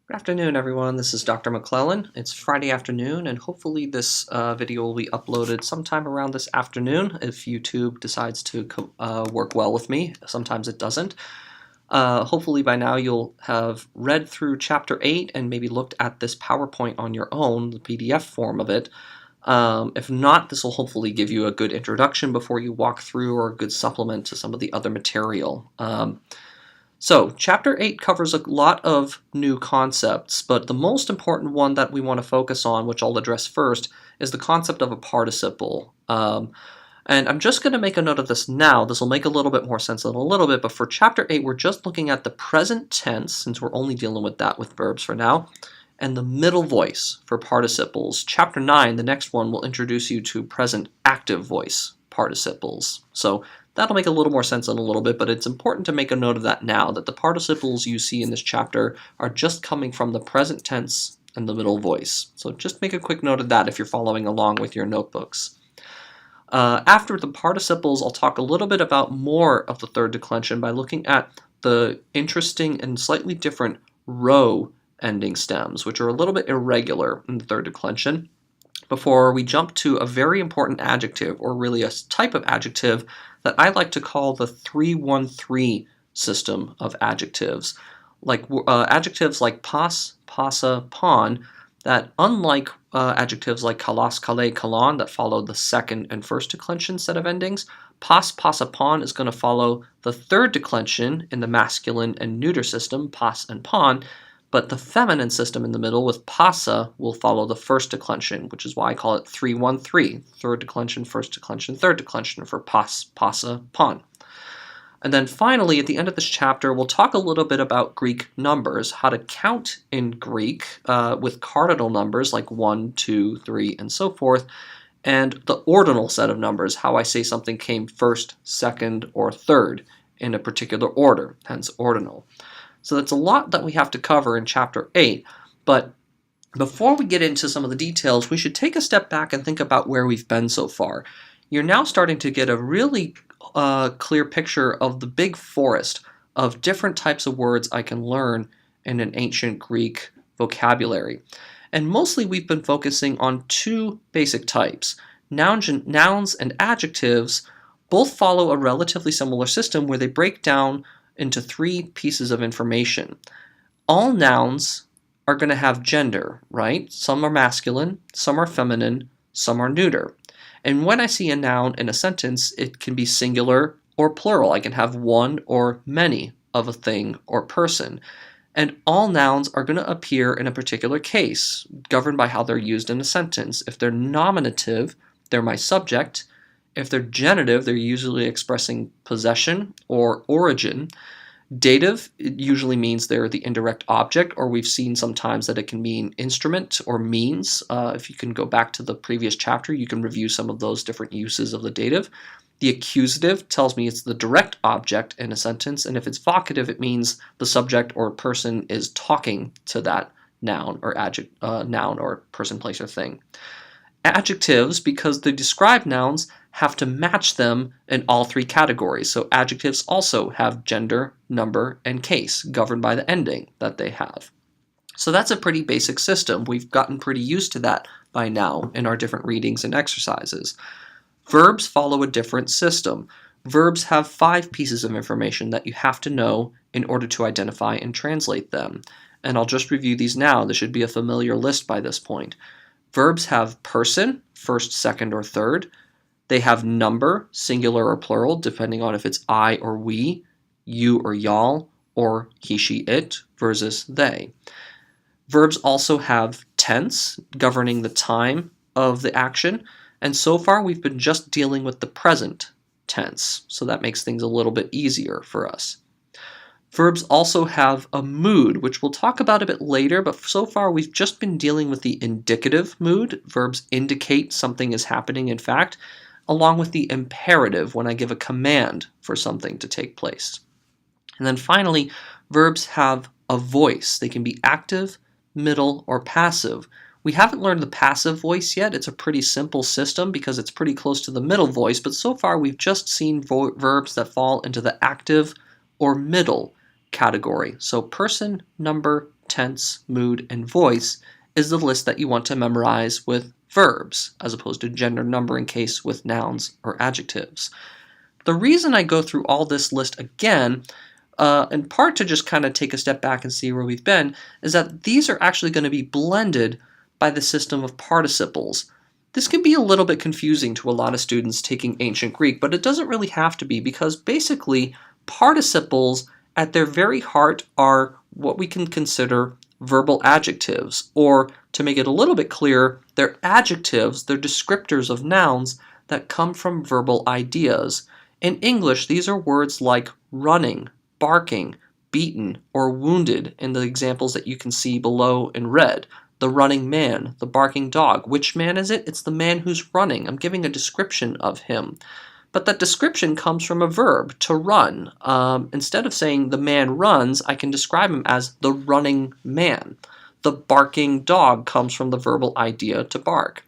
Good afternoon, everyone. This is Dr. McClellan. It's Friday afternoon, and hopefully this video will be uploaded sometime around this afternoon if YouTube decides to work well with me. Sometimes it doesn't. Hopefully by now you'll have read through Chapter 8 and maybe looked at this PowerPoint on your own, the PDF form of it. If not, this will hopefully give you a good introduction before you walk through, or a good supplement to some of the other material. So, Chapter 8 covers a lot of new concepts, but the most important one that we want to focus on, which I'll address first, is the concept of a participle. And I'm just going to make a note of this now. This will make a little bit more sense in a little bit, but for Chapter 8, we're just looking at the present tense, since we're only dealing with that with verbs for now, and the middle voice for participles. Chapter 9, the next one, will introduce you to present active voice participles. So that'll make a little more sense in a little bit, but it's important to make a note of that now, that the participles you see in this chapter are just coming from the present tense and the middle voice. So just make a quick note of that if you're following along with your notebooks. After the participles, I'll talk a little bit about more of the third declension by looking at the interesting and slightly different row ending stems, which are a little bit irregular in the third declension, before we jump to a very important adjective, or really a type of adjective that I like to call the 3-1-3 system of adjectives. Adjectives like pas, pasa, pon, that unlike adjectives like kalas, kale, kalan that follow the second and first declension set of endings, pas, pasa, pon is going to follow the third declension in the masculine and neuter system, pas and pon, but the feminine system in the middle with pasa will follow the first declension, which is why I call it 3-1-3. Third declension, first declension, third declension for pas, pasa, pon. And then finally, at the end of this chapter, we'll talk a little bit about Greek numbers, how to count in Greek with cardinal numbers like 1, 2, 3, and so forth, and the ordinal set of numbers, how I say something came first, second, or third in a particular order, hence ordinal. So that's a lot that we have to cover in Chapter 8, but before we get into some of the details, we should take a step back and think about where we've been so far. You're now starting to get a really clear picture of the big forest of different types of words I can learn in an ancient Greek vocabulary. And mostly we've been focusing on two basic types. Nouns and adjectives both follow a relatively similar system where they break down into three pieces of information. All nouns are going to have gender, right? Some are masculine, some are feminine, some are neuter. And when I see a noun in a sentence, it can be singular or plural. I can have one or many of a thing or person. And all nouns are going to appear in a particular case, governed by how they're used in a sentence. If they're nominative, they're my subject. If they're genitive, they're usually expressing possession or origin. Dative, it usually means they're the indirect object, or we've seen sometimes that it can mean instrument or means. If you can go back to the previous chapter, you can review some of those different uses of the dative. The accusative tells me it's the direct object in a sentence, and if it's vocative, it means the subject or person is talking to that noun or noun or person, place, or thing. Adjectives, because the described nouns have to match them in all three categories. So adjectives also have gender, number, and case, governed by the ending that they have. So that's a pretty basic system. We've gotten pretty used to that by now in our different readings and exercises. Verbs follow a different system. Verbs have 5 pieces of information that you have to know in order to identify and translate them. And I'll just review these now. This should be a familiar list by this point. Verbs have person, first, second, or third. They have number, singular or plural, depending on if it's I or we, you or y'all, or he, she, it, versus they. Verbs also have tense, governing the time of the action, and so far we've been just dealing with the present tense, so that makes things a little bit easier for us. Verbs also have a mood, which we'll talk about a bit later, but so far we've just been dealing with the indicative mood. Verbs indicate something is happening, in fact, along with the imperative when I give a command for something to take place. And then finally, verbs have a voice. They can be active, middle, or passive. We haven't learned the passive voice yet. It's a pretty simple system because it's pretty close to the middle voice, but so far we've just seen verbs that fall into the active or middle category. So person, number, tense, mood, and voice is the list that you want to memorize with verbs, as opposed to gender, number, and case with nouns or adjectives. The reason I go through all this list again, in part to just kind of take a step back and see where we've been, is that these are actually going to be blended by the system of participles. This can be a little bit confusing to a lot of students taking ancient Greek, but it doesn't really have to be, because basically participles at their very heart are what we can consider verbal adjectives, or to make it a little bit clearer, they're adjectives, they're descriptors of nouns that come from verbal ideas. In English, these are words like running, barking, beaten, or wounded in the examples that you can see below in red. The running man, the barking dog. Which man is it? It's the man who's running. I'm giving a description of him. But that description comes from a verb, to run. Instead of saying the man runs, I can describe him as the running man. The barking dog comes from the verbal idea to bark.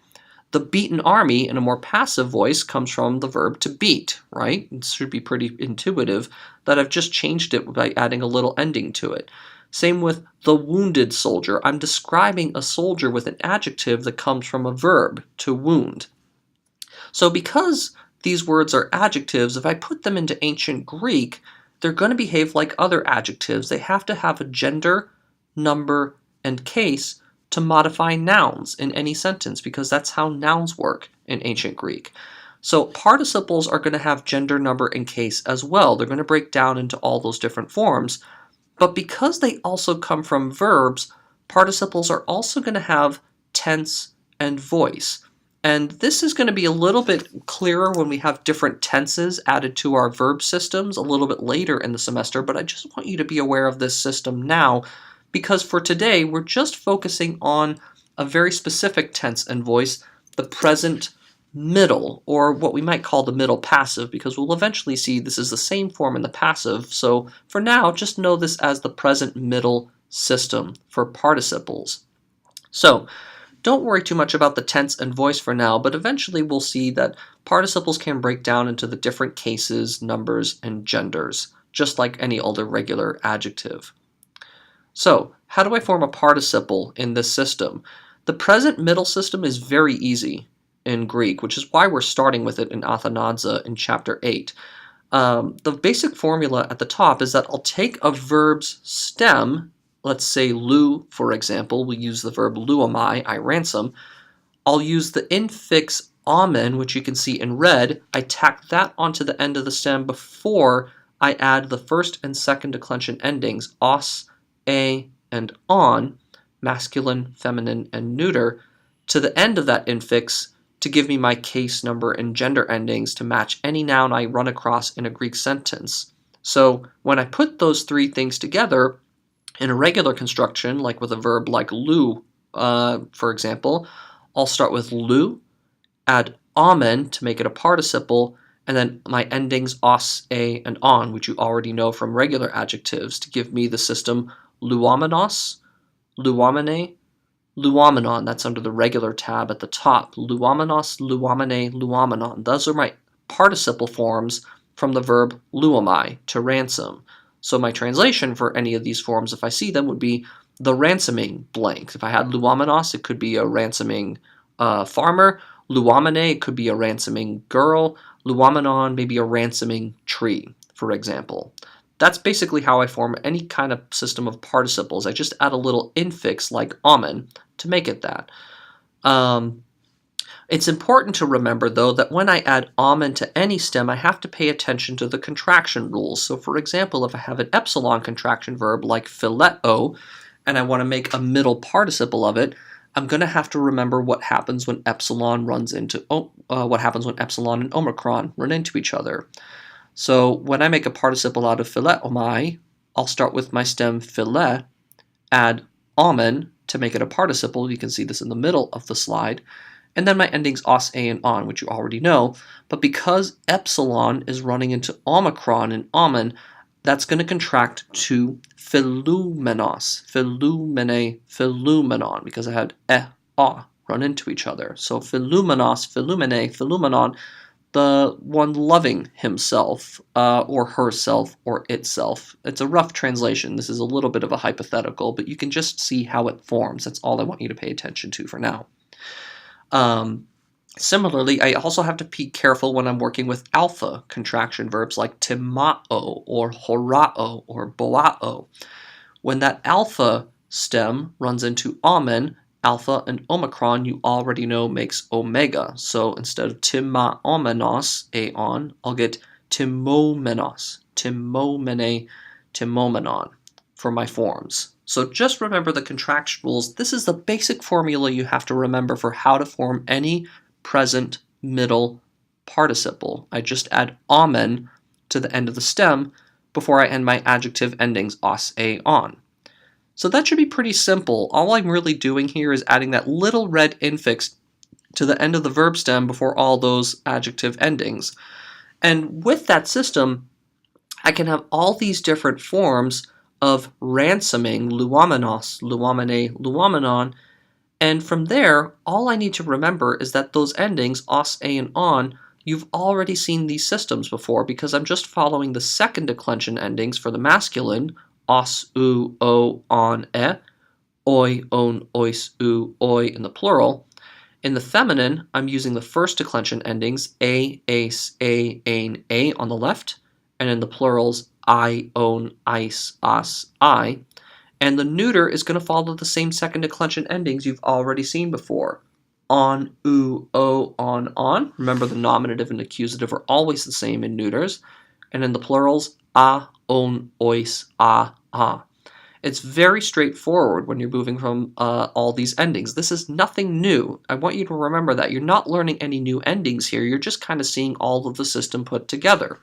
The beaten army, in a more passive voice, comes from the verb to beat, right? It should be pretty intuitive that I've just changed it by adding a little ending to it. Same with the wounded soldier. I'm describing a soldier with an adjective that comes from a verb, to wound. So because these words are adjectives, if I put them into ancient Greek, they're going to behave like other adjectives. They have to have a gender, number, and case to modify nouns in any sentence, because that's how nouns work in ancient Greek. So participles are going to have gender, number, and case as well. They're going to break down into all those different forms. But because they also come from verbs, participles are also going to have tense and voice. And this is going to be a little bit clearer when we have different tenses added to our verb systems a little bit later in the semester, but I just want you to be aware of this system now, because for today we're just focusing on a very specific tense and voice, the present middle, or what we might call the middle passive, because we'll eventually see this is the same form in the passive. So for now, just know this as the present middle system for participles. So don't worry too much about the tense and voice for now, but eventually we'll see that participles can break down into the different cases, numbers, and genders, just like any other regular adjective. So how do I form a participle in this system? The present middle system is very easy in Greek, which is why we're starting with it in Athenaze in Chapter 8. The basic formula at the top is that I'll take a verb's stem. Let's say lu, for example. We use the verb luamai, I ransom. I'll use the infix amen, which you can see in red. I tack that onto the end of the stem before I add the first and second declension endings, os, a, and on, masculine, feminine, and neuter, to the end of that infix to give me my case, number, and gender endings to match any noun I run across in a Greek sentence. So when I put those three things together, in a regular construction, like with a verb like lu, for example, I'll start with lu, add amen to make it a participle, and then my endings os, a, and on, which you already know from regular adjectives, to give me the system luamenos, luamene, luamenon. That's under the regular tab at the top. Luamenos, luamene, luamenon. Those are my participle forms from the verb luamai, to ransom. So my translation for any of these forms, if I see them, would be the ransoming blank. If I had luamenos, it could be a ransoming farmer. Luamene, it could be a ransoming girl. Luamenon, maybe a ransoming tree, for example. That's basically how I form any kind of system of participles. I just add a little infix like amen to make it that. It's important to remember, though, that when I add amen to any stem, I have to pay attention to the contraction rules. So, for example, if I have an epsilon contraction verb like phileo, and I want to make a middle participle of it, I'm going to have to remember what happens when epsilon what happens when epsilon and omicron run into each other. So when I make a participle out of phileomai, I'll start with my stem phile, add amen to make it a participle. You can see this in the middle of the slide. And then my endings os, a, and on, which you already know. But because epsilon is running into omicron in amen, that's going to contract to philumenos, philumene, philumenon, because I had a run into each other. So philumenos, philumene, philumenon, the one loving himself, or herself, or itself. It's a rough translation. This is a little bit of a hypothetical, but you can just see how it forms. That's all I want you to pay attention to for now. Similarly, I also have to be careful when I'm working with alpha contraction verbs like timao, or horao, or boao. When that alpha stem runs into amen, alpha and omicron, you already know, makes omega. So instead of timaomenos, aon, I'll get timomenos, timomene, timomenon for my forms. So just remember the contraction rules. This is the basic formula you have to remember for how to form any present middle participle. I just add amen to the end of the stem before I end my adjective endings os, a, on. So that should be pretty simple. All I'm really doing here is adding that little red infix to the end of the verb stem before all those adjective endings. And with that system, I can have all these different forms of ransoming, luamenos, luamene, luamenon, and from there, all I need to remember is that those endings, os, a, and on, you've already seen these systems before because I'm just following the second declension endings for the masculine, os, u, o, on, e, oi, on, ois, u, oi in the plural. In the feminine, I'm using the first declension endings, a, ace, a, ain, a on the left, and in the plurals, I, own, ice, os, I. And the neuter is going to follow the same second declension endings you've already seen before. On, u, o, on. Remember, the nominative and accusative are always the same in neuters. And in the plurals, a, on, ois, a. It's very straightforward when you're moving from all these endings. This is nothing new. I want you to remember that. You're not learning any new endings here. You're just kind of seeing all of the system put together.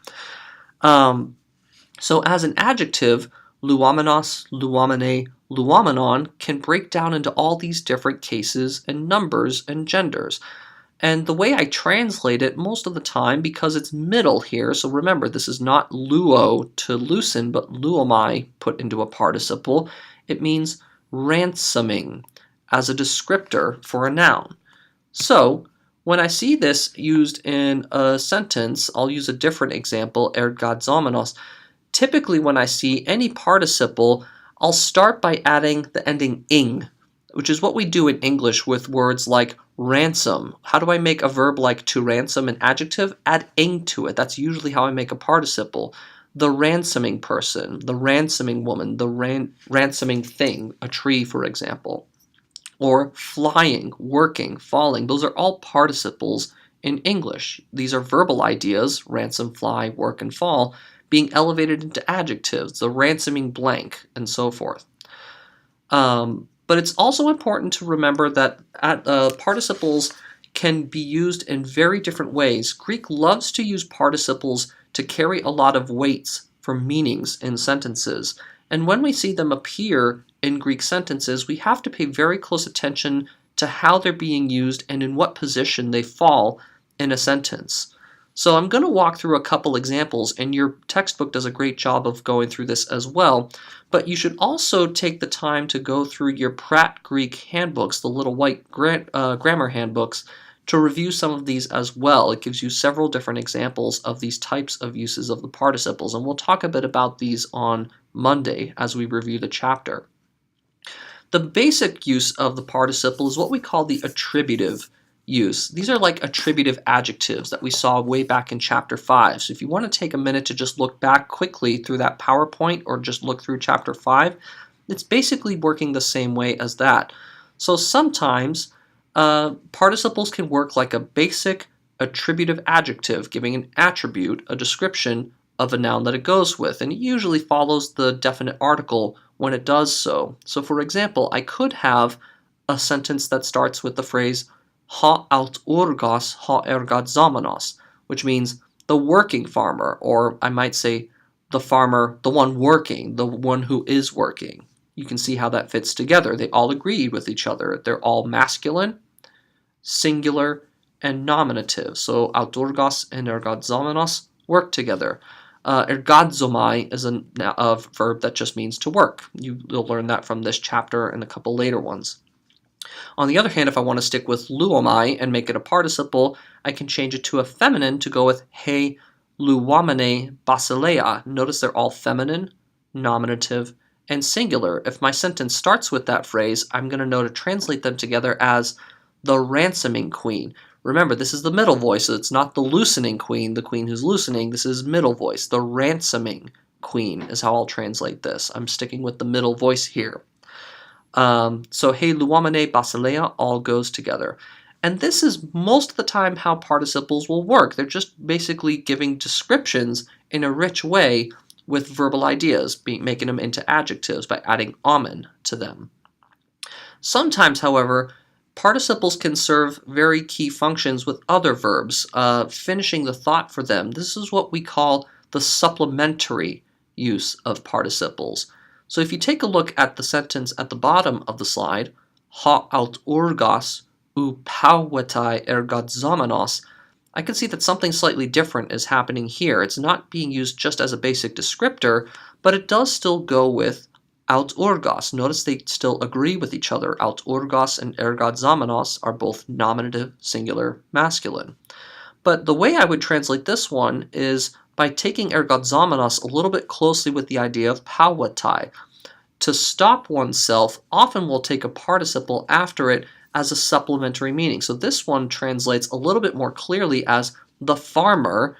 So as an adjective, luamenos, luamene, luamenon can break down into all these different cases and numbers and genders. And the way I translate it most of the time, because it's middle here, so remember this is not luo to loosen, but luomai put into a participle, it means ransoming as a descriptor for a noun. So when I see this used in a sentence, I'll use a different example, ergadzomenos. Typically when I see any participle, I'll start by adding the ending ing, which is what we do in English with words like ransom. How do I make a verb like to ransom an adjective? Add ing to it. That's usually how I make a participle. The ransoming person, the ransoming woman, the ransoming thing, a tree, for example. Or flying, working, falling. Those are all participles in English. These are verbal ideas, ransom, fly, work, and fall, being elevated into adjectives, the ransoming blank, and so forth. But it's also important to remember that participles can be used in very different ways. Greek loves to use participles to carry a lot of weights for meanings in sentences. And when we see them appear in Greek sentences, we have to pay very close attention to how they're being used and in what position they fall in a sentence. So I'm going to walk through a couple examples, and your textbook does a great job of going through this as well. But you should also take the time to go through your Pratt Greek handbooks, the little white grammar handbooks, to review some of these as well. It gives you several different examples of these types of uses of the participles, and we'll talk a bit about these on Monday as we review the chapter. The basic use of the participle is what we call the attributive use. These are like attributive adjectives that we saw way back in chapter 5. So if you want to take a minute to just look back quickly through that PowerPoint or just look through chapter 5, it's basically working the same way as that. So sometimes participles can work like a basic attributive adjective, giving an attribute, a description of a noun that it goes with, and it usually follows the definite article when it does so. So for example, I could have a sentence that starts with the phrase ha alturgos ha ergadzomenos, which means the working farmer, or I might say the farmer, the one working, the one who is working. You can see how that fits together. They all agree with each other. They're all masculine, singular, and nominative. So alturgos and ergadzomenos work together. Ergadzomai is a verb that just means to work. You'll learn that from this chapter and a couple later ones. On the other hand, if I want to stick with luomai and make it a participle, I can change it to a feminine to go with he luomane basileia. Notice they're all feminine, nominative, and singular. If my sentence starts with that phrase, I'm going to know to translate them together as the ransoming queen. Remember, this is the middle voice, so it's not the loosening queen, the queen who's loosening. This is middle voice. The ransoming queen is how I'll translate this. I'm sticking with the middle voice here. So he luomane basileia all goes together. And this is most of the time how participles will work. They're just basically giving descriptions in a rich way with verbal ideas, making them into adjectives by adding amen to them. Sometimes, however, participles can serve very key functions with other verbs, finishing the thought for them. This is what we call the supplementary use of participles. So if you take a look at the sentence at the bottom of the slide, ha aut urgas ou pauetai ergozomenos, I can see that something slightly different is happening here. It's not being used just as a basic descriptor, but it does still go with aut urgas. Notice they still agree with each other. Aut urgas and ergozomenos are both nominative, singular, masculine. But the way I would translate this one is by taking ergozomenos a little bit closely with the idea of pauetai. To stop oneself often will take a participle after it as a supplementary meaning. So this one translates a little bit more clearly as the farmer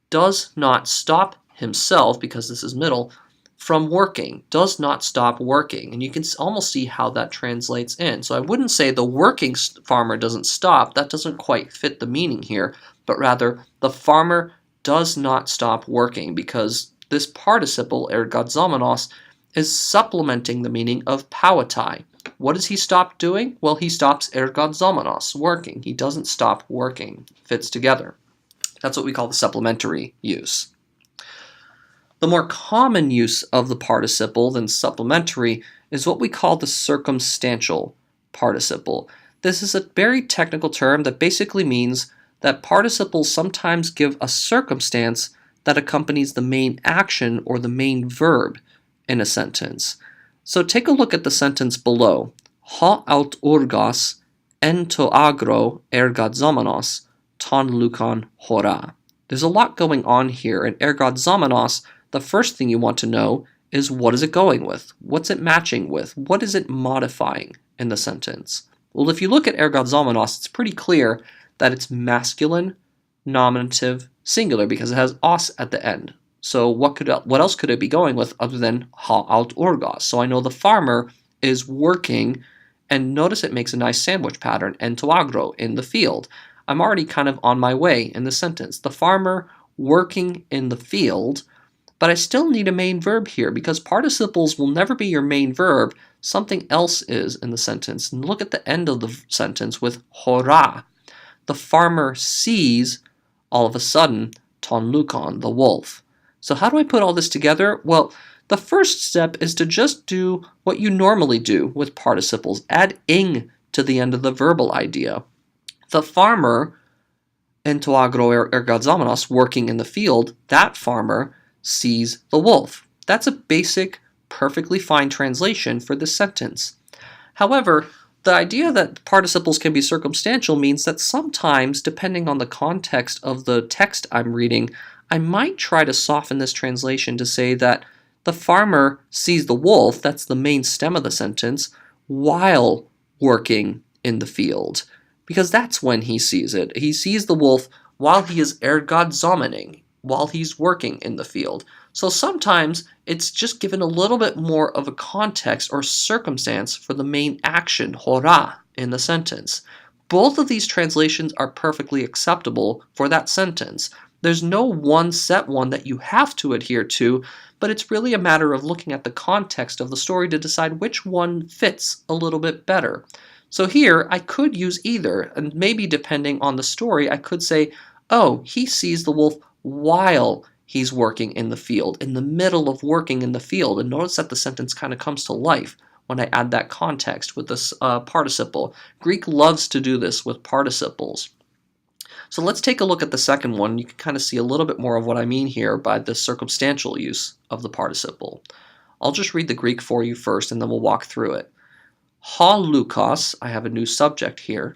does not stop himself, because this is middle, from working, does not stop working. And you can almost see how that translates in. So I wouldn't say the working farmer doesn't stop. That doesn't quite fit the meaning here, but rather the farmer does not stop working, because this participle, ergozomenos, is supplementing the meaning of pauetai. What does he stop doing? Well, he stops ergozomenos, working. He doesn't stop working. Fits together. That's what we call the supplementary use. The more common use of the participle than supplementary is what we call the circumstantial participle. This is a very technical term that basically means that participles sometimes give a circumstance that accompanies the main action or the main verb in a sentence. So take a look at the sentence below. Ha aut urgas en to agro ergozomenos ton lukon hora. There's a lot going on here, and ergozomenos, the first thing you want to know is what is it going with? What's it matching with? What is it modifying in the sentence? Well, if you look at ergozomenos, it's pretty clear that it's masculine, nominative, singular, because it has os at the end. So what else could it be going with other than ha aut urgas? So I know the farmer is working, and notice it makes a nice sandwich pattern, en to agro, in the field. I'm already kind of on my way in the sentence. The farmer working in the field, but I still need a main verb here, because participles will never be your main verb. Something else is in the sentence. And look at the end of the sentence with hora. The farmer sees, all of a sudden, ton lukon, the wolf. So how do I put all this together? Well, the first step is to just do what you normally do with participles. Add ing to the end of the verbal idea. The farmer, en to agro ergozomenos, working in the field, that farmer sees the wolf. That's a basic, perfectly fine translation for this sentence. However, the idea that participles can be circumstantial means that sometimes, depending on the context of the text I'm reading, I might try to soften this translation to say that the farmer sees the wolf, that's the main stem of the sentence, while working in the field. Because that's when he sees it. He sees the wolf while he is ergozomening, while he's working in the field. So sometimes it's just given a little bit more of a context or circumstance for the main action, hora, in the sentence. Both of these translations are perfectly acceptable for that sentence. There's no one set one that you have to adhere to, but it's really a matter of looking at the context of the story to decide which one fits a little bit better. So here, I could use either, and maybe depending on the story, I could say, oh, he sees the wolf while he's working in the field, in the middle of working in the field. And notice that the sentence kind of comes to life when I add that context with this participle. Greek loves to do this with participles. So let's take a look at the second one. You can kind of see a little bit more of what I mean here by the circumstantial use of the participle. I'll just read the Greek for you first, and then we'll walk through it. Ha Lucas, I have a new subject here,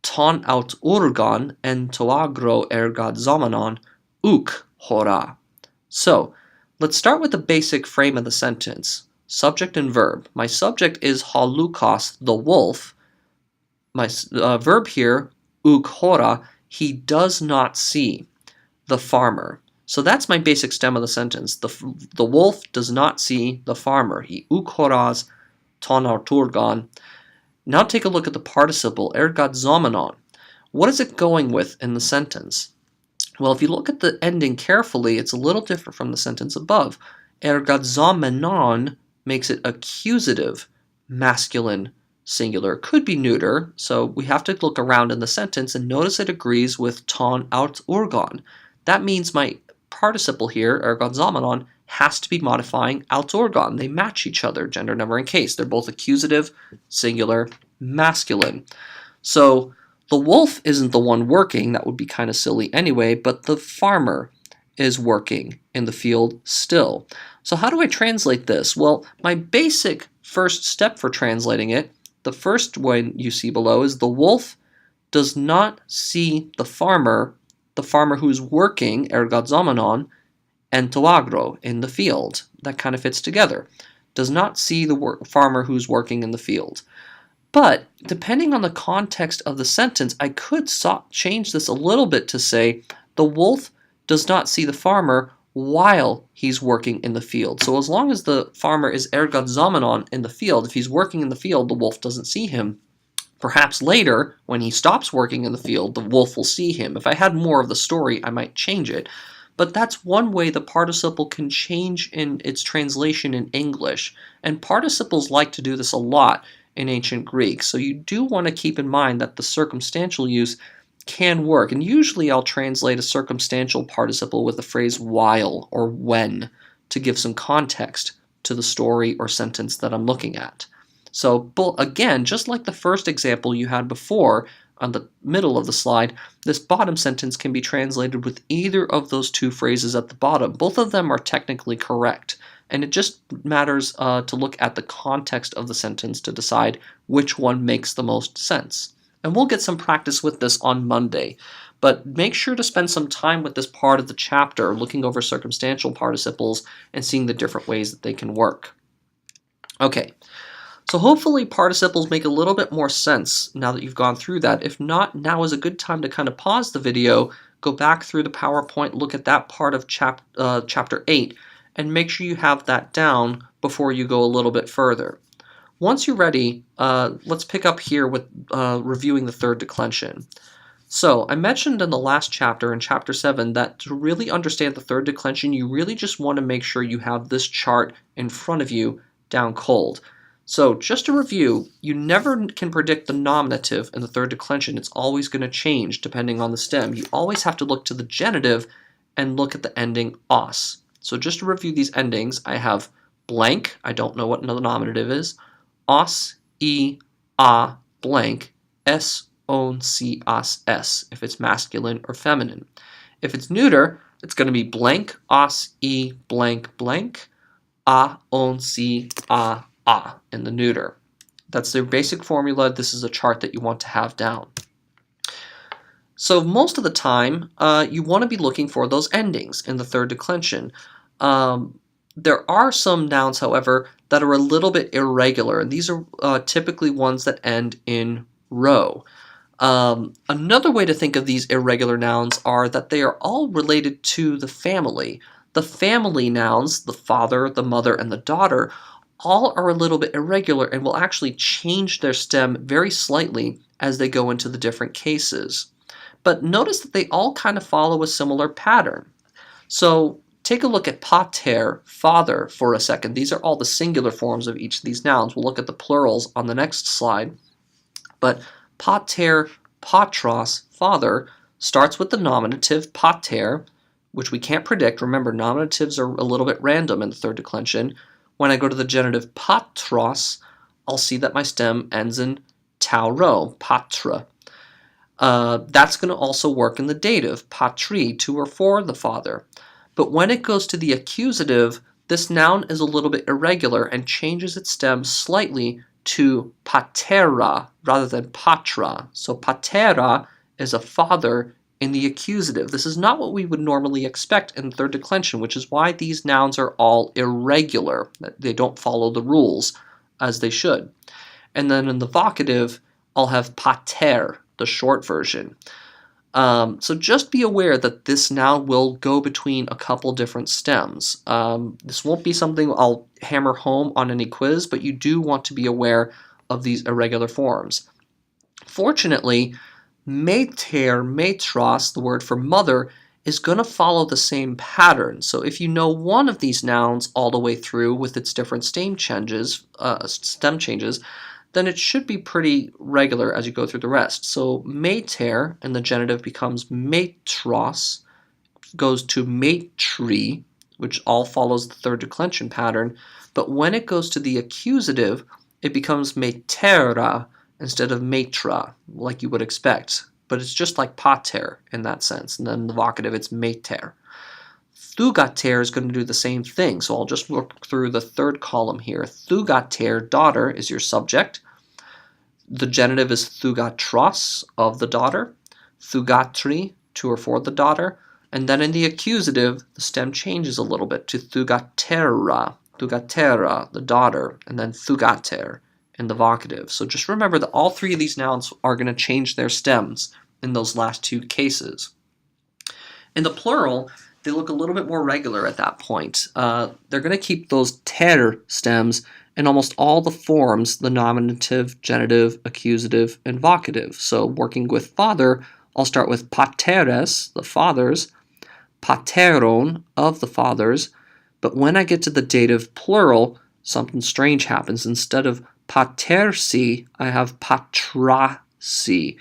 ton aut urgon en toagro ergad zomenon uk hora. So, let's start with the basic frame of the sentence. Subject and verb. My subject is ha Lucas, the wolf. My verb here, uk hora, he does not see the farmer. So that's my basic stem of the sentence. The wolf does not see the farmer. He uk horas ton aut urgon. Now take a look at the participle, ergat zomenon. What is it going with in the sentence? Well, if you look at the ending carefully, it's a little different from the sentence above. Ergat zomenon makes it accusative, masculine, singular. Could be neuter, so we have to look around in the sentence and notice it agrees with ton aut urgon. That means my participle here, ergat zomenon, has to be modifying aut urgon. They match each other, gender, number, and case. They're both accusative, singular, masculine. So the wolf isn't the one working. That would be kind of silly anyway, but the farmer is working in the field still. So how do I translate this? Well, my basic first step for translating it, the first one you see below, is the wolf does not see the farmer who's working, ergat zomenon, and toagro, in the field. That kind of fits together. Does not see the farmer who's working in the field. But depending on the context of the sentence, I could change this a little bit to say the wolf does not see the farmer while he's working in the field. So as long as the farmer is ergat zomenon in the field, if he's working in the field, the wolf doesn't see him. Perhaps later, when he stops working in the field, the wolf will see him. If I had more of the story, I might change it. But that's one way the participle can change in its translation in English. And participles like to do this a lot in ancient Greek. So you do want to keep in mind that the circumstantial use can work. And usually I'll translate a circumstantial participle with the phrase while or when to give some context to the story or sentence that I'm looking at. So again, just like the first example you had before on the middle of the slide, this bottom sentence can be translated with either of those two phrases at the bottom. Both of them are technically correct, and it just matters to look at the context of the sentence to decide which one makes the most sense. And we'll get some practice with this on Monday, but make sure to spend some time with this part of the chapter, looking over circumstantial participles and seeing the different ways that they can work. Okay. So hopefully participles make a little bit more sense now that you've gone through that. If not, now is a good time to kind of pause the video, go back through the PowerPoint, look at that part of Chapter 8, and make sure you have that down before you go a little bit further. Once you're ready, let's pick up here with reviewing the third declension. So I mentioned in the last chapter, in Chapter 7, that to really understand the third declension, you really just want to make sure you have this chart in front of you down cold. So just to review, you never can predict the nominative in the third declension. It's always going to change depending on the stem. You always have to look to the genitive and look at the ending os. So just to review these endings, I have blank, I don't know what another nominative is, os, e, a, blank, s, on, c, as, s, if it's masculine or feminine. If it's neuter, it's going to be blank, os, e, blank, blank, a, on, c, a, in the neuter. That's their basic formula. This is a chart that you want to have down. So most of the time, you want to be looking for those endings in the third declension. There are some nouns, however, that are a little bit irregular, and these are typically ones that end in rho. Another way to think of these irregular nouns are that they are all related to the family. The family nouns, the father, the mother, and the daughter, all are a little bit irregular and will actually change their stem very slightly as they go into the different cases. But notice that they all kind of follow a similar pattern. So take a look at pater, father, for a second. These are all the singular forms of each of these nouns. We'll look at the plurals on the next slide. But pater, patros, father, starts with the nominative pater, which we can't predict. Remember, nominatives are a little bit random in the third declension. When I go to the genitive patros, I'll see that my stem ends in tau-rho, patra. That's going to also work in the dative, patri, to or for the father. But when it goes to the accusative, this noun is a little bit irregular and changes its stem slightly to patera rather than patra. So patera is a father in the accusative. This is not what we would normally expect in third declension, which is why these nouns are all irregular. They don't follow the rules as they should. And then in the vocative, I'll have pater, the short version. So just be aware that this noun will go between a couple different stems. This won't be something I'll hammer home on any quiz, but you do want to be aware of these irregular forms. Fortunately, mater, matros, the word for mother, is going to follow the same pattern. So if you know one of these nouns all the way through with its different stem changes, then it should be pretty regular as you go through the rest. So mater in the genitive becomes matros, goes to matri, which all follows the third declension pattern. But when it goes to the accusative, it becomes matera instead of matra, like you would expect. But it's just like pater in that sense. And then the vocative, it's mater. Thugater is going to do the same thing. So I'll just work through the third column here. Thugater, daughter, is your subject. The genitive is thugatros, of the daughter. Thugatri, to or for the daughter. And then in the accusative, the stem changes a little bit to thugatera, the daughter, and then thugater in the vocative. So just remember that all three of these nouns are going to change their stems in those last two cases. In the plural, they look a little bit more regular at that point. They're going to keep those ter stems in almost all the forms, the nominative, genitive, accusative, and vocative. So working with father, I'll start with pateres, the fathers, pateron, of the fathers, but when I get to the dative plural, something strange happens. Instead of patersi, I have patrasi.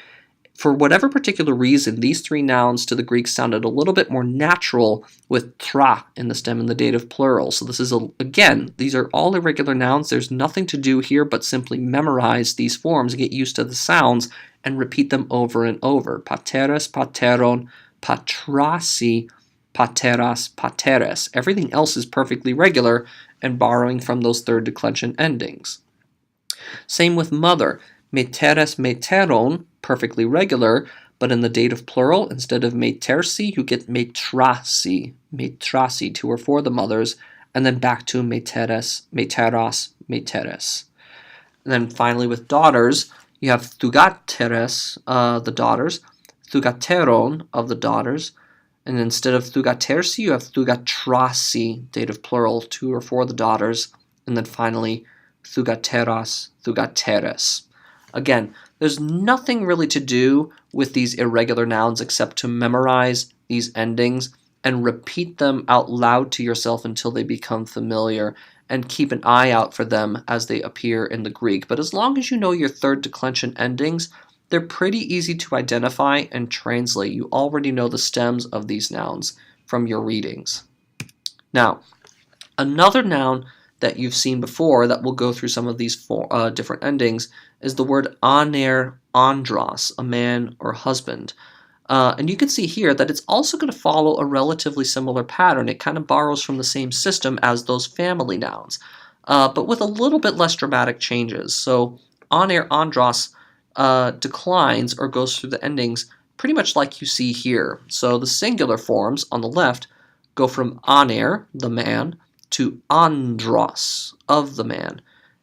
For whatever particular reason, these three nouns to the Greeks sounded a little bit more natural with tra in the stem in the dative plural. So this is, again, these are all irregular nouns. There's nothing to do here but simply memorize these forms, get used to the sounds, and repeat them over and over. Pateres, pateron, patrasi, pateras, pateres. Everything else is perfectly regular and borrowing from those third declension endings. Same with mother. Meteres, meteron, perfectly regular, but in the dative plural, instead of metersi, you get metrasi, metrasi, to or for the mothers, and then back to meteres, meteras, meteres. And then finally with daughters, you have thugateres, the daughters, thugateron, of the daughters, and instead of thugatersi, you have thugatrasi, dative plural, to or for the daughters, and then finally thugateras, thugateres. Again, there's nothing really to do with these irregular nouns except to memorize these endings and repeat them out loud to yourself until they become familiar, and keep an eye out for them as they appear in the Greek. But as long as you know your third declension endings, they're pretty easy to identify and translate. You already know the stems of these nouns from your readings. Now, another noun that you've seen before that will go through some of these different endings is the word aner, andros, a man or husband. And you can see here that it's also going to follow a relatively similar pattern. It kind of borrows from the same system as those family nouns, but with a little bit less dramatic changes. So aner, andros declines or goes through the endings pretty much like you see here. So the singular forms on the left go from aner, the man, to andros, of the man.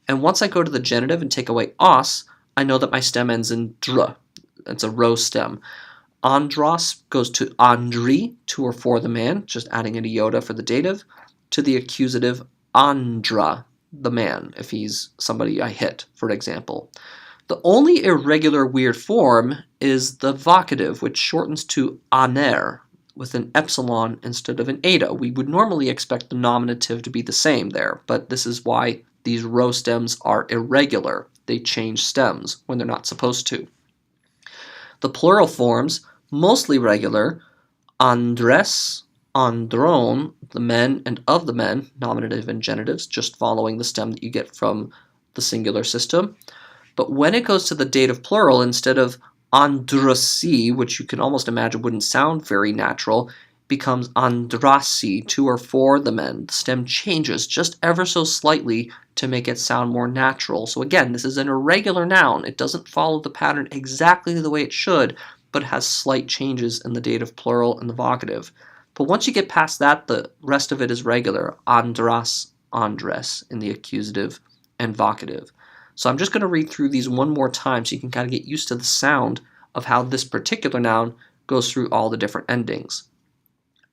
And once I go to the genitive and take away os, I know that my stem ends in dr. It's a row stem. Andros goes to andri, to or for the man, just adding an iota for the dative, to the accusative andra, the man, if he's somebody I hit, for example. The only irregular weird form is the vocative, which shortens to aner, with an epsilon instead of an eta. We would normally expect the nominative to be the same there, but this is why these row stems are irregular. They change stems when they're not supposed to. The plural forms, mostly regular, andres, andron, the men and of the men, nominative and genitives, just following the stem that you get from the singular system. But when it goes to the dative plural, instead of androsi, which you can almost imagine wouldn't sound very natural, becomes andrasi, 2 or 4 the men. The stem changes just ever so slightly to make it sound more natural. So again, this is an irregular noun. It doesn't follow the pattern exactly the way it should, but it has slight changes in the dative plural and the vocative. But once you get past that, the rest of it is regular. Andras, andres in the accusative and vocative. So I'm just going to read through these one more time so you can kind of get used to the sound of how this particular noun goes through all the different endings.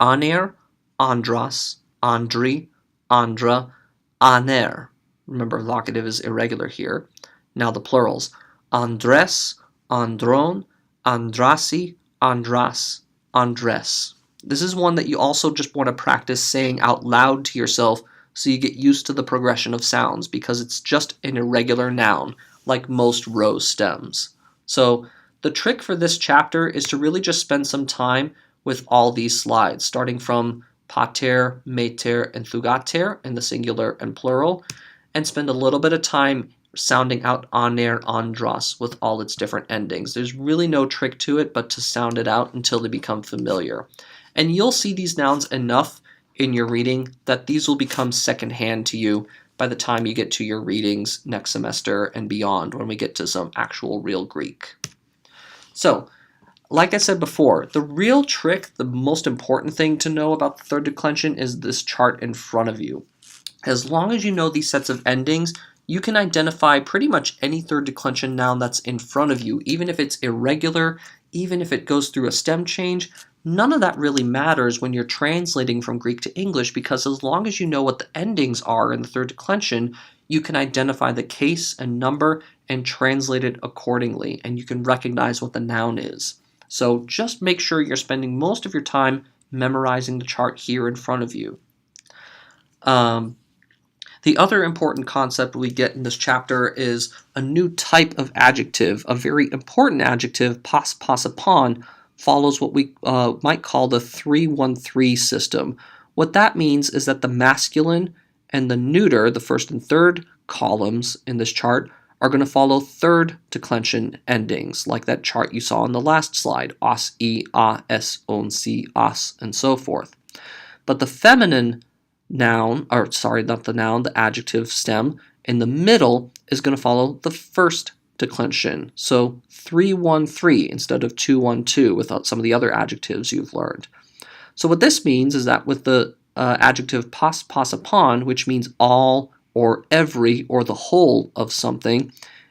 Aner, andras, andri, andra, aner. Remember, vocative is irregular here. Now the plurals. Andres, andron, andrasi, andras, andres. This is one that you also just want to practice saying out loud to yourself so you get used to the progression of sounds, because it's just an irregular noun, like most rose stems. So the trick for this chapter is to really just spend some time with all these slides, starting from pater, mater, and thugater in the singular and plural, and spend a little bit of time sounding out aner, andros with all its different endings. There's really no trick to it but to sound it out until they become familiar. And you'll see these nouns enough in your reading that these will become secondhand to you by the time you get to your readings next semester and beyond, when we get to some actual real Greek. So, like I said before, the real trick, the most important thing to know about the third declension is this chart in front of you. As long as you know these sets of endings, you can identify pretty much any third declension noun that's in front of you, even if it's irregular, even if it goes through a stem change. None of that really matters when you're translating from Greek to English, because as long as you know what the endings are in the third declension, you can identify the case and number and translate it accordingly, and you can recognize what the noun is. So just make sure you're spending most of your time memorizing the chart here in front of you. The other important concept we get in this chapter is a new type of adjective. A very important adjective, pas, pas, upon, follows what we might call the 3-1-3 system. What that means is that the masculine and the neuter, the first and third columns in this chart, are going to follow third declension endings, like that chart you saw on the last slide, os, e, a, s, on, si, as, and so forth. But the feminine noun, or sorry, not the noun, the adjective stem in the middle is going to follow the first declension. So 3-1-3 instead of 2-1-2 without some of the other adjectives you've learned. So what this means is that with the adjective pas, pas, upon, which means all or every or the whole of something,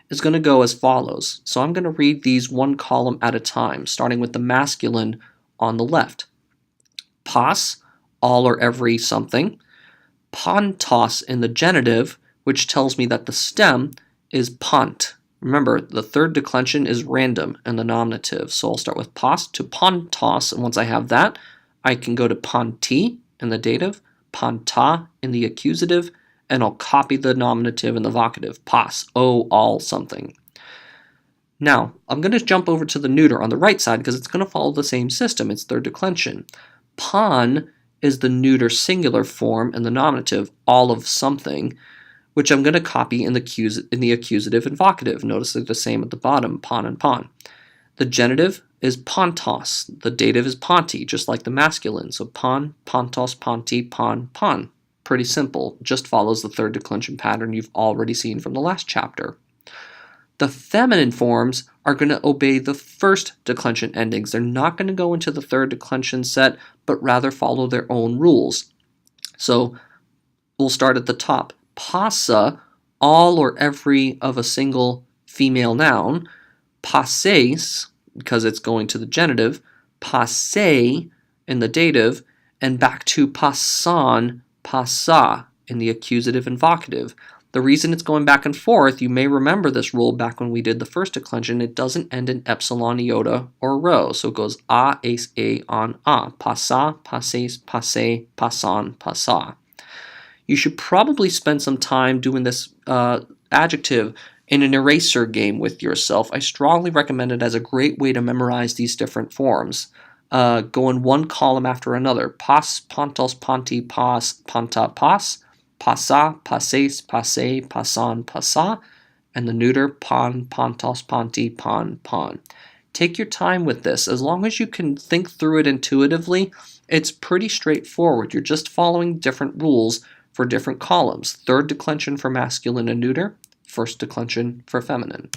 is going to go as follows. So I'm going to read these one column at a time, starting with the masculine on the left. Pas, all or every something. Pantos in the genitive, which tells me that the stem is pont. Remember, the third declension is random in the nominative, so I'll start with pas to pantos, and once I have that, I can go to panti in the dative, panta in the accusative, and I'll copy the nominative and the vocative, pas, oh, all something. Now, I'm going to jump over to the neuter on the right side because it's going to follow the same system. It's third declension. Pan is the neuter singular form in the nominative, all of something, which I'm going to copy in the accusative and vocative. Notice they're the same at the bottom, pan and pan. The genitive is pantos. The dative is panti, just like the masculine. So pan, pantos, panti, pan, pan. Pretty simple. Just follows the third declension pattern you've already seen from the last chapter. The feminine forms are going to obey the first declension endings. They're not going to go into the third declension set, but rather follow their own rules. So we'll start at the top. Passa, all or every of a single female noun. Passes, because it's going to the genitive. Passe in the dative. And back to passan, passa in the accusative and vocative. The reason it's going back and forth, you may remember this rule back when we did the first declension, it doesn't end in epsilon, iota, or rho. So it goes a, ace, a, on, a. Passa, passes, passe, passan, passa. You should probably spend some time doing this adjective in an eraser game with yourself. I strongly recommend it as a great way to memorize these different forms. Go in one column after another. Pas, pantos, panti, pas, panta, pas. Passa, passes, passe, passan, passa, and the neuter pan, pantos, panti, pan, pan. Take your time with this. As long as you can think through it intuitively, It's pretty straightforward. You're just following different rules for different columns. Third declension for masculine and neuter, first declension for feminine.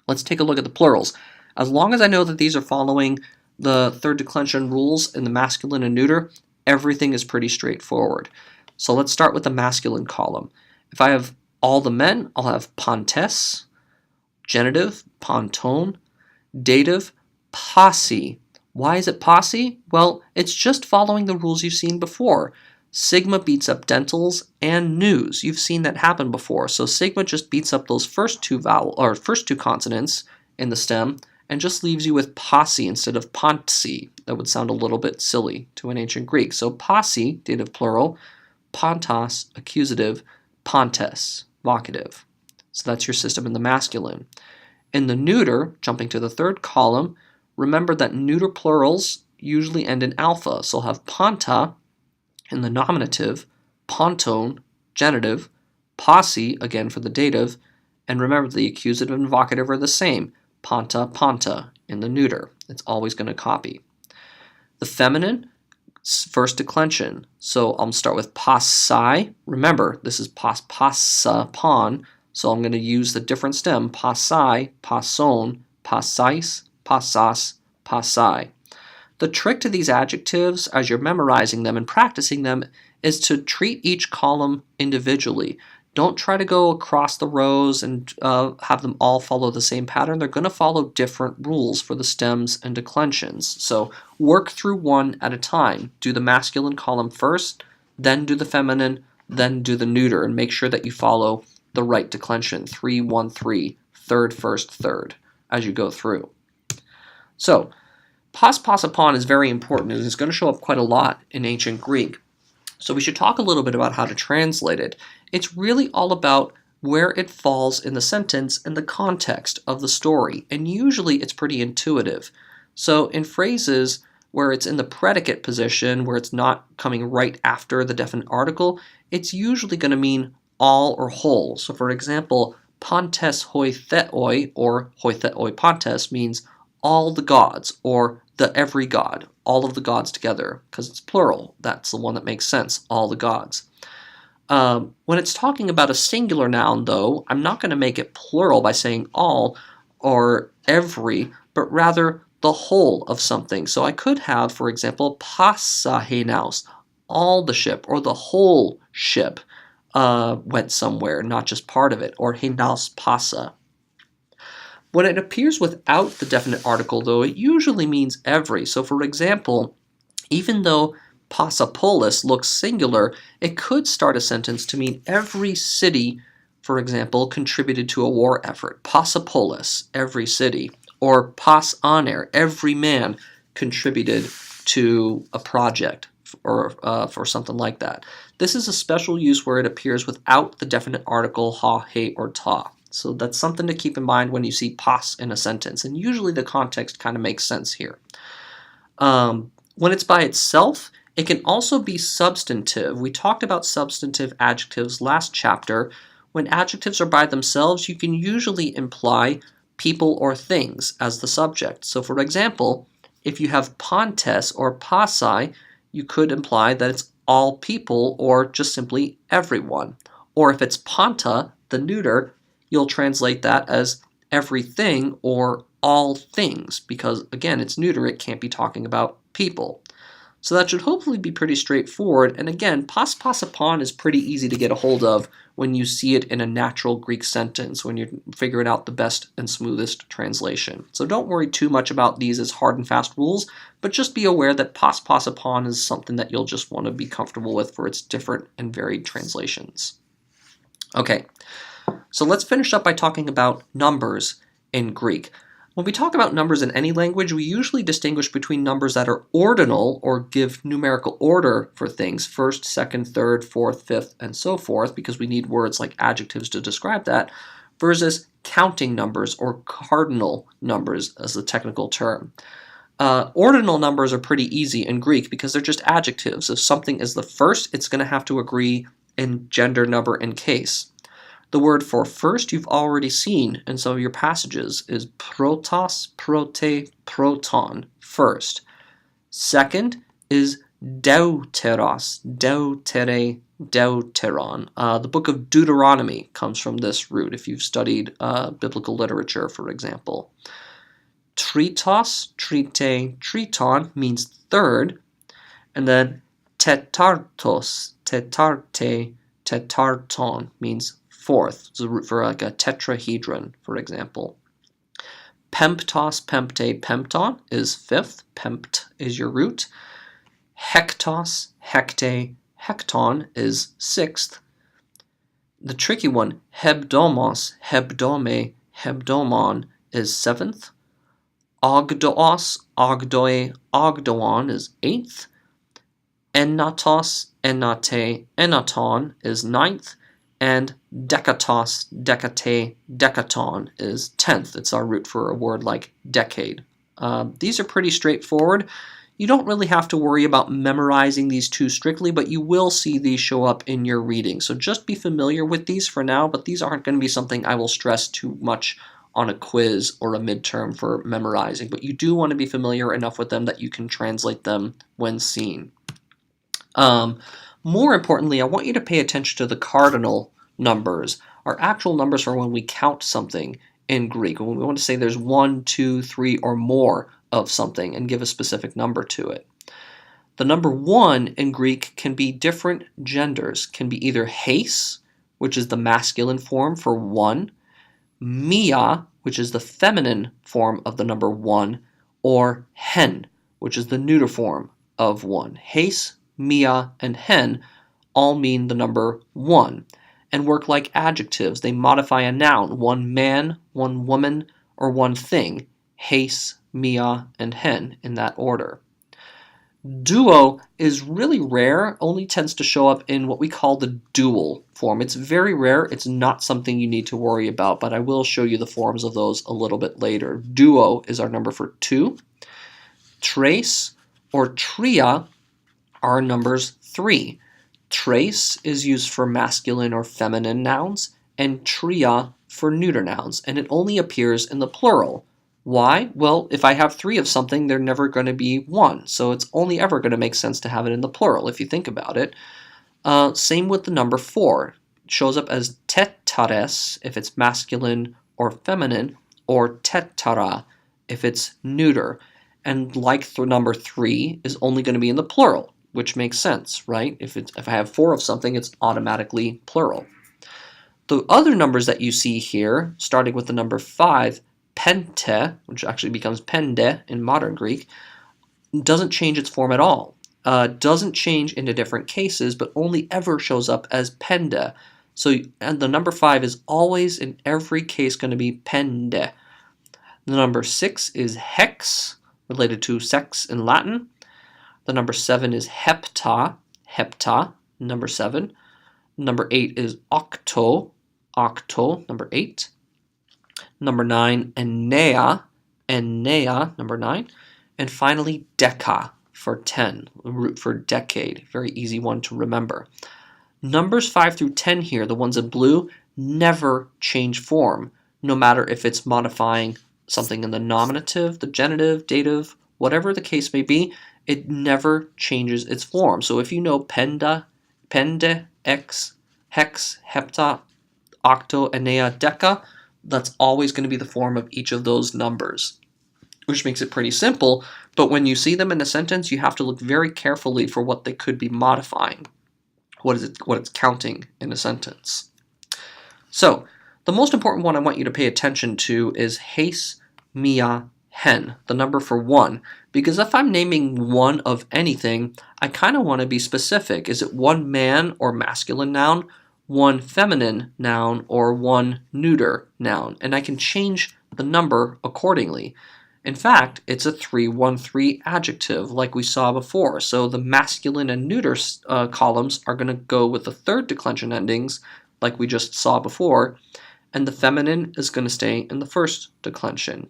Let's take a look at the plurals. As long as I know that these are following the third declension rules in the masculine and neuter, everything is pretty straightforward. So let's start with the masculine column. If I have all the men, I'll have pontes, genitive, ponton, dative, posse. Why is it posse? Well, it's just following the rules you've seen before. Sigma beats up dentals and news. You've seen that happen before. So sigma just beats up those first two consonants in the stem and just leaves you with posse instead of pontsi. That would sound a little bit silly to an ancient Greek. So posse, dative plural, pontos, accusative, pontes, vocative. So that's your system in the masculine. In the neuter, jumping to the third column, remember that neuter plurals usually end in alpha. So I'll have ponta in the nominative, ponton, genitive, posse, again for the dative, and remember the accusative and vocative are the same, ponta, ponta, in the neuter. It's always going to copy. The feminine, first declension. So I'll start with passai. Remember, this is passa, pon, so I'm going to use the different stem, passai, passon, passais, passas, passai. The trick to these adjectives, as you're memorizing them and practicing them, is to treat each column individually. Don't try to go across the rows and have them all follow the same pattern. They're going to follow different rules for the stems and declensions. So work through one at a time. Do the masculine column first, then do the feminine, then do the neuter, and make sure that you follow the right declension, 3, 1, 3, third, first, third, as you go through. So, pas, pas, upon is very important, and it's going to show up quite a lot in ancient Greek. So we should talk a little bit about how to translate it. It's really all about where it falls in the sentence and the context of the story, and usually it's pretty intuitive. So in phrases where it's in the predicate position, where it's not coming right after the definite article, it's usually going to mean all or whole. So for example, pontes hoi theoi, or hoi theoi pontes, means all the gods, or the every god, all of the gods together, because it's plural. That's the one that makes sense, all the gods. When it's talking about a singular noun, though, I'm not going to make it plural by saying all or every, but rather the whole of something. So I could have, for example, passa henaus, all the ship, or the whole ship went somewhere, not just part of it, or henaus passa. When it appears without the definite article, though, it usually means every. So for example, even though Passapolis looks singular, it could start a sentence to mean every city, for example, contributed to a war effort. Passapolis, every city. Or pas aner, every man contributed to a project, or for something like that. This is a special use where it appears without the definite article ha, he, or ta. So that's something to keep in mind when you see pas in a sentence. And usually the context kind of makes sense here. When it's by itself, it can also be substantive. We talked about substantive adjectives last chapter. When adjectives are by themselves, you can usually imply people or things as the subject. So for example, if you have pontes or passai, you could imply that it's all people or just simply everyone. Or if it's ponta, the neuter, you'll translate that as everything or all things, because again, it's neuter, it can't be talking about people. So that should hopefully be pretty straightforward, and again, pas pas upon is pretty easy to get a hold of when you see it in a natural Greek sentence, when you're figuring out the best and smoothest translation. So don't worry too much about these as hard and fast rules, but just be aware that pas pas upon is something that you'll just want to be comfortable with for its different and varied translations. Okay. So let's finish up by talking about numbers in Greek. When we talk about numbers in any language, we usually distinguish between numbers that are ordinal, or give numerical order for things, first, second, third, fourth, fifth, and so forth, because we need words like adjectives to describe that, versus counting numbers, or cardinal numbers as the technical term. Ordinal numbers are pretty easy in Greek because they're just adjectives. If something is the first, it's going to have to agree in gender, number, and case. The word for first you've already seen in some of your passages is protos, prote, proton, first. Second is Deuteros, deutere, deuteron. The book of Deuteronomy comes from this root, if you've studied biblical literature, for example. Tritos, trite, triton means third, and then tetartos, tetarte, tetarton means fourth. It's a root for like a tetrahedron, for example. Pemptos, pempte, pempton is fifth. Pempt is your root. Hectos, hecte, hecton is sixth. The tricky one, hebdomos, hebdome, hebdomon is seventh. Ogdoos, ogdoe, ogdoon is eighth. Enatos, enate, enaton is ninth. And decatos, decate, decaton is 10th. It's our root for a word like decade. These are pretty straightforward. You don't really have to worry about memorizing these two strictly, but you will see these show up in your reading. So just be familiar with these for now, but these aren't going to be something I will stress too much on a quiz or a midterm for memorizing. But you do want to be familiar enough with them that you can translate them when seen. More importantly, I want you to pay attention to the cardinal numbers, our actual numbers for when we count something in Greek, when we want to say there's 1, 2, 3, or more of something and give a specific number to it. The number 1 in Greek can be different genders, can be either heis, which is the masculine form for 1, mia, which is the feminine form of the number 1, or hen, which is the neuter form of 1. Heis, mia, and hen all mean the number 1 and work like adjectives. They modify a noun, one man, one woman, or one thing. Heis, mia, and hen in that order. Duo is really rare, only tends to show up in what we call the dual form. It's very rare, it's not something you need to worry about, but I will show you the forms of those a little bit later. Duo is our number for 2. Tres or tria are numbers 3. Tres is used for masculine or feminine nouns, and tria for neuter nouns, and it only appears in the plural. Why? Well, if I have 3 of something, they're never going to be 1, so it's only ever going to make sense to have it in the plural, if you think about it. Same with the number 4. It shows up as tetares if it's masculine or feminine, or tetara if it's neuter. And like the number 3 is only going to be in the plural, which makes sense, right? If I have 4 of something, it's automatically plural. The other numbers that you see here, starting with the number 5, pente, which actually becomes pende in modern Greek, doesn't change its form at all. Doesn't change into different cases, but only ever shows up as pende. So, and the number 5 is always in every case going to be pende. The number 6 is hex, related to sex in Latin. The number 7 is hepta, hepta, number 7. Number 8 is octo, octo, number 8. Number 9, enea, enea, number 9. And finally, deca for 10, root for decade. Very easy one to remember. Numbers 5 through 10 here, the ones in blue, never change form, no matter if it's modifying something in the nominative, the genitive, dative, whatever the case may be, it never changes its form. So if you know penda, pende, ex, hex, hepta, octo, enea, deca, that's always going to be the form of each of those numbers, which makes it pretty simple. But when you see them in a sentence, you have to look very carefully for what they could be modifying, what it's counting in a sentence. So the most important one I want you to pay attention to is heis, mia, hen, the number for 1. Because if I'm naming 1 of anything, I kind of want to be specific. Is it 1 man or masculine noun, 1 feminine noun, or 1 neuter noun? And I can change the number accordingly. In fact, it's a 3-1-3 adjective like we saw before. So the masculine and neuter columns are going to go with the third declension endings like we just saw before, and the feminine is going to stay in the first declension.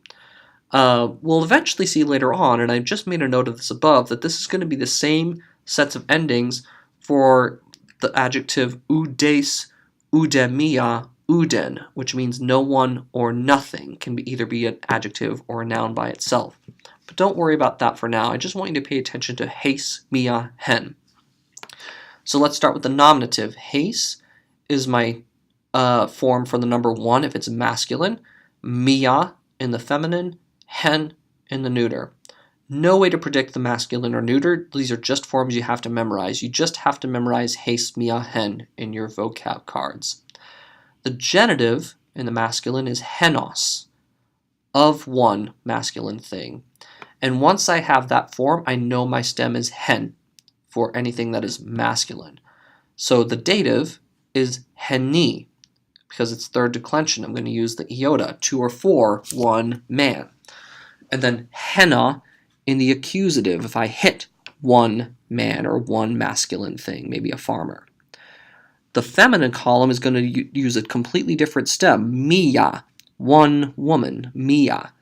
We'll eventually see later on, and I've just made a note of this above, that this is going to be the same sets of endings for the adjective oudes, oudemia, uden, which means no one or nothing, can either be an adjective or a noun by itself. But don't worry about that for now. I just want you to pay attention to heis, mia, hen. So let's start with the nominative. Heis is my form for the number 1 if it's masculine, mia in the feminine, hen in the neuter. No way to predict the masculine or neuter. These are just forms you have to memorize. You just have to memorize heis, mia, hen in your vocab cards. The genitive in the masculine is henos, of one masculine thing. And once I have that form, I know my stem is hen for anything that is masculine. So the dative is heni, because it's third declension. I'm going to use the iota, 2 or 4, one man. And then henna in the accusative, if I hit one man or one masculine thing, maybe a farmer. The feminine column is going to use a completely different stem, mia, one woman, mia.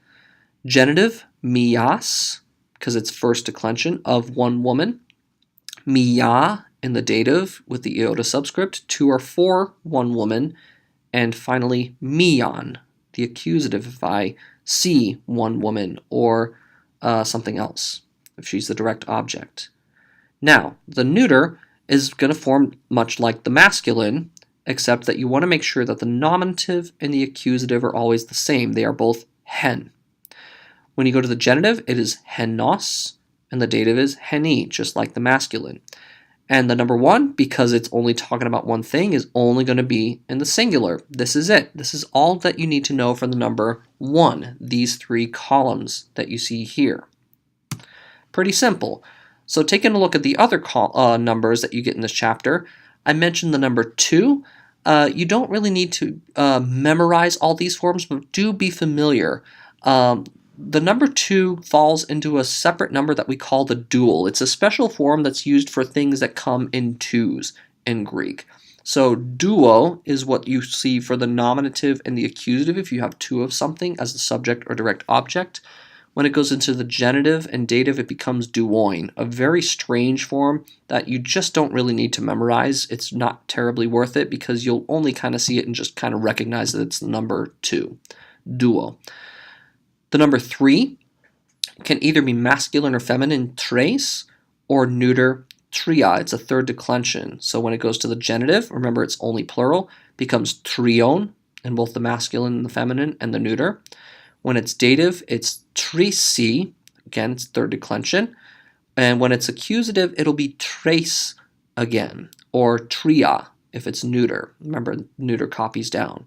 Genitive, mias, because it's first declension, of one woman. Mia in the dative with the iota subscript, 2 or 4, one woman. And finally, mion, the accusative, if I see one woman or something else, if she's the direct object. Now, the neuter is going to form much like the masculine, except that you want to make sure that the nominative and the accusative are always the same. They are both hen. When you go to the genitive, it is henos, and the dative is heni, just like the masculine. And the number 1, because it's only talking about one thing, is only going to be in the singular. This is it. This is all that you need to know for the number 1, these 3 columns that you see here. Pretty simple. So taking a look at the other numbers that you get in this chapter, I mentioned the number 2. You don't really need to memorize all these forms, but do be familiar. The number 2 falls into a separate number that we call the dual. It's a special form that's used for things that come in 2s in Greek. So duo is what you see for the nominative and the accusative if you have 2 of something as the subject or direct object. When it goes into the genitive and dative, it becomes duoin, a very strange form that you just don't really need to memorize. It's not terribly worth it because you'll only kind of see it and just kind of recognize that it's the number 2, duo. The number 3 can either be masculine or feminine, tres, or neuter, tria. It's a third declension. So when it goes to the genitive, remember it's only plural, becomes trion in both the masculine and the feminine and the neuter. When it's dative, it's trisi, again, it's third declension. And when it's accusative, it'll be tres again, or tria if it's neuter. Remember, neuter copies down.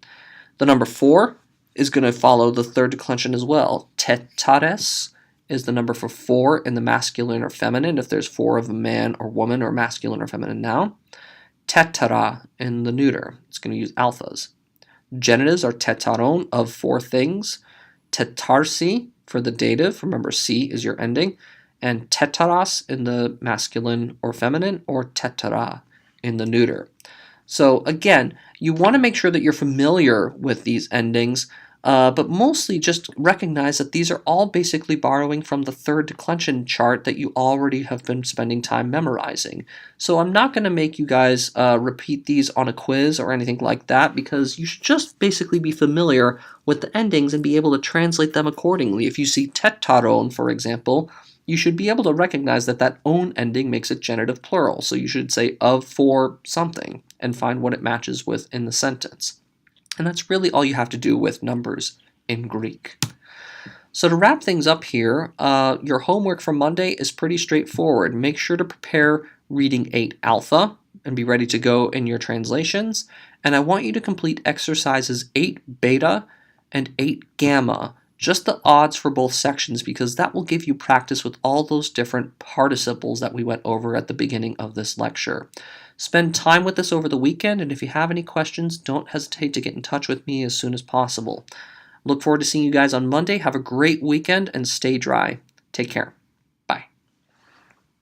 The number 4 is going to follow the third declension as well. Tetares is the number for 4 in the masculine or feminine, if there's 4 of a man or woman or masculine or feminine noun. Tetara in the neuter. It's going to use alphas. Genitives are tetaron, of 4 things. Tetarsi for the dative, remember C is your ending, and tetaras in the masculine or feminine, or tetara in the neuter. So again, you want to make sure that you're familiar with these endings, but mostly just recognize that these are all basically borrowing from the third declension chart that you already have been spending time memorizing. So I'm not going to make you guys repeat these on a quiz or anything like that, because you should just basically be familiar with the endings and be able to translate them accordingly. If you see tetaron, for example, you should be able to recognize that that own ending makes it genitive plural. So you should say of, for, something, and find what it matches with in the sentence. And that's really all you have to do with numbers in Greek. So to wrap things up here, your homework for Monday is pretty straightforward. Make sure to prepare reading 8 alpha and be ready to go in your translations. And I want you to complete exercises 8 beta and 8 gamma, just the odds for both sections, because that will give you practice with all those different participles that we went over at the beginning of this lecture. Spend time with this over the weekend, and if you have any questions, don't hesitate to get in touch with me as soon as possible. Look forward to seeing you guys on Monday. Have a great weekend and stay dry. Take care.